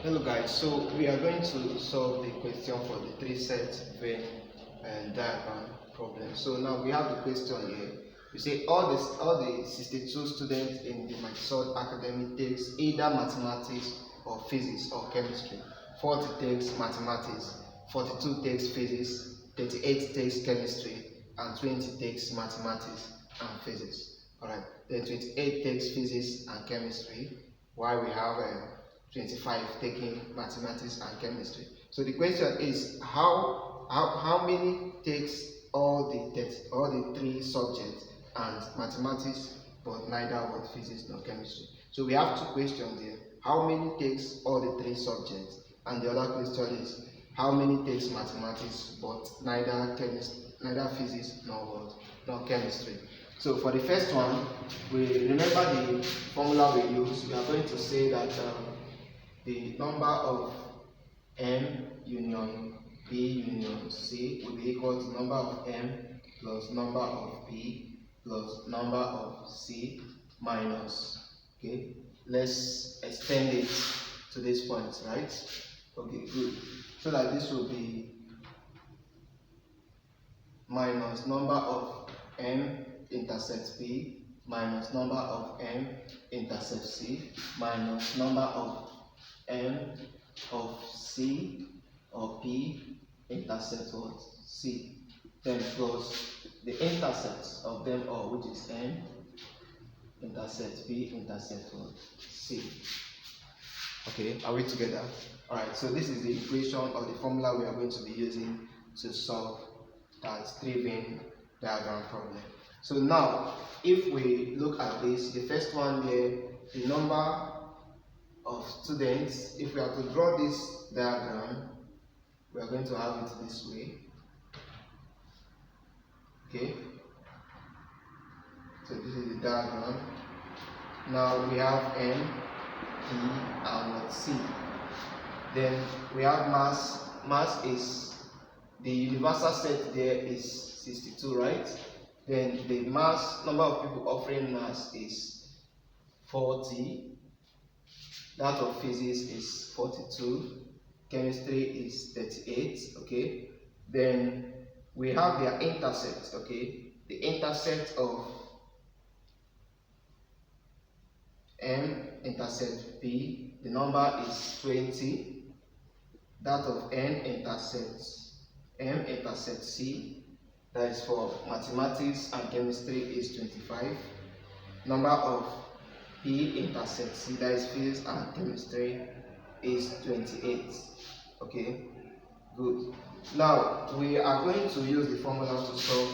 Hello guys, so we are going to solve the question for the three set-venn diagram problem. So now we have the question here. We say all the 62 students in the Michsurd academy takes either mathematics or physics or chemistry. 40 takes mathematics, 42 takes physics, 38 takes chemistry, and 20 takes mathematics and physics. Alright, then 28 takes physics and chemistry, while we have 25 taking mathematics and chemistry. So the question is how many takes all the three subjects and mathematics but neither what physics nor chemistry. So we have two questions here. How many takes all the three subjects, and the other question is how many takes mathematics but neither physics nor chemistry. So for the first one, we remember the formula we use. We are going to say that the number of M union B union C will be equal to number of M plus number of B plus number of C minus. Okay, let's extend it to this point, right? Okay, good. So that this will be minus number of M intersect B minus number of M intersect C minus number of M of C or P intersect what? C. Then plus the intercepts of them all, which is M intersect B intersect what? C. Okay, are we together? Alright, so this is the equation or the formula we are going to be using to solve that three-venn diagram problem. So now, if we look at this, the first one here, the number of students, if we are to draw this diagram, we are going to have it this way. Okay, so this is the diagram. Now we have M, P, and C. Then we have mass. Mass is the universal set there is 62, right? Then the mass, number of people offering mass is 40. That of physics is 42, chemistry is 38, okay? Then we have their intercept, okay? The intercept of M intercept P, the number is 20. That of N intercepts M intercept C, that is for mathematics and chemistry, is 25. Number of P intersect C, that is physics and chemistry, is 28. Okay, good. Now we are going to use the formula to solve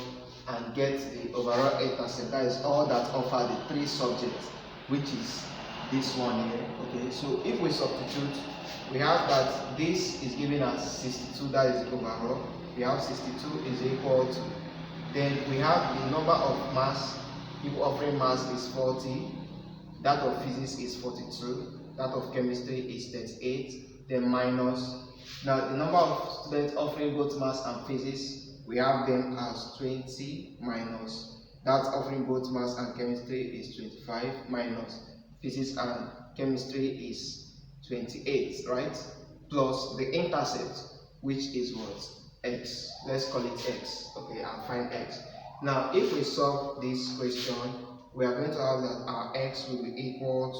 and get the overall intercept, that is all that offer the three subjects, which is this one here. Okay, so if we substitute, we have that this is giving us 62, that is overall. We have 62 is equal to, then we have the number of mass, people offering mass is 40. That of physics is 42, that of chemistry is 38, then minus. Now the number of students offering both maths and physics, we have them as 20 minus. That offering both maths and chemistry is 25 minus physics and chemistry is 28, right? Plus the intercept, which is what? X. Let's call it X, okay, and find X. Now if we solve this question, we are going to have that our X will be equal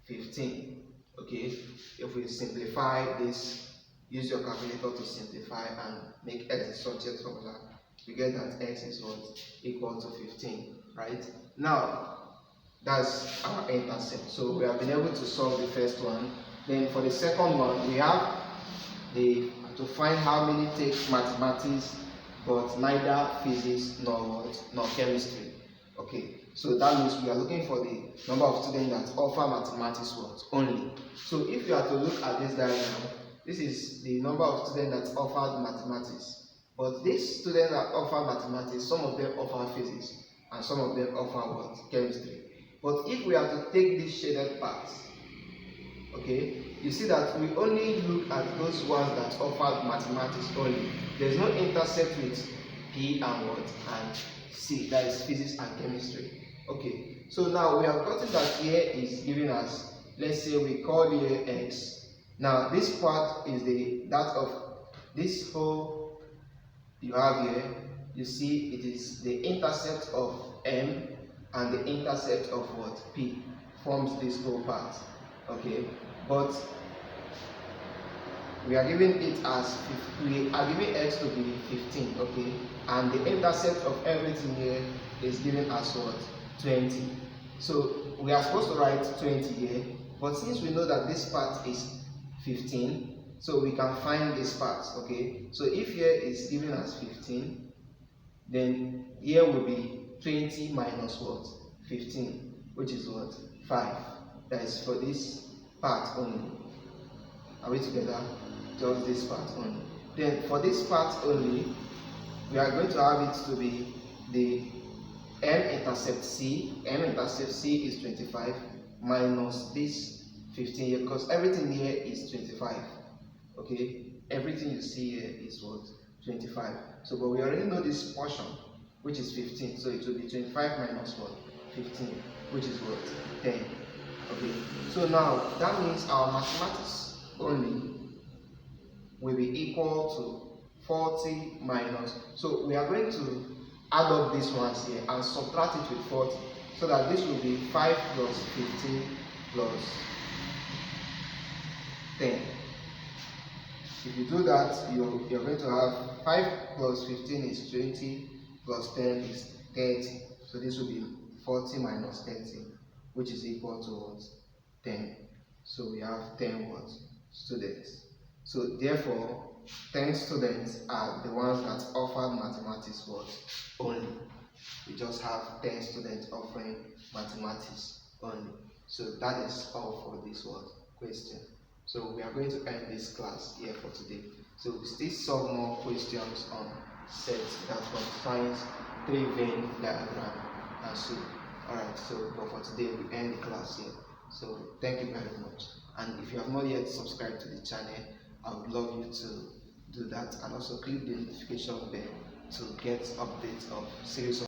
to 15. Okay, if we simplify this, use your calculator to simplify and make X the subject formula, we get that X is what? Equal to 15, right? Now, that's our intercept. So we have been able to solve the first one. Then for the second one, we have to find how many take mathematics but neither physics nor chemistry. Okay, so that means we are looking for the number of students that offer mathematics only. So if you are to look at this diagram, this is the number of students that offer mathematics. But these students that offer mathematics, some of them offer physics and some of them offer chemistry. But if we are to take these shaded parts, okay, you see that we only look at those ones that offer mathematics only. There's no intercept with P and C, that is physics and chemistry. Okay, so now we have gotten that here is giving us, let's say we call here x. Now this part is that of this whole you have here. You see it is the intercept of m and the intercept of what, p, forms this whole part. Okay, but we are giving it as, we are giving x to be 15, okay, and the intercept of everything here is given as what, 20. So we are supposed to write 20 here, but since we know that this part is 15, so we can find this part. Okay, so if here is given as 15, then here will be 20 minus what, 15, which is what, 5. That is for this part only. Are we together? Just this part only. Then for this part only, we are going to have it to be the m-intercept c. M-intercept c is 25 minus this 15 here, because everything here is 25. Okay, everything you see here is what, 25. So but we already know this portion, which is 15, so it will be 25 minus what, 15, which is what, 10. Okay, so now that means our mathematics only will be equal to 40 minus, so we are going to add up these ones here and subtract it with 40, so that this will be 5 plus 15 plus 10. If you do that, you're going to have 5 plus 15 is 20 plus 10 is 30. So this will be 40 minus 30, which is equal to what? 10. So we have 10 what? Students. So therefore, 10 students are the ones that offer mathematics what? Only. We just have 10 students offering mathematics only. So that is all for this what? Question. So we are going to end this class here for today. So we still solve more questions on sets that contains 3-vein diagram and so. Alright, so but for today we end the class here. So thank you very much. And if you have not yet subscribed to the channel, I would love you to do that, and also click the notification bell to get updates of series of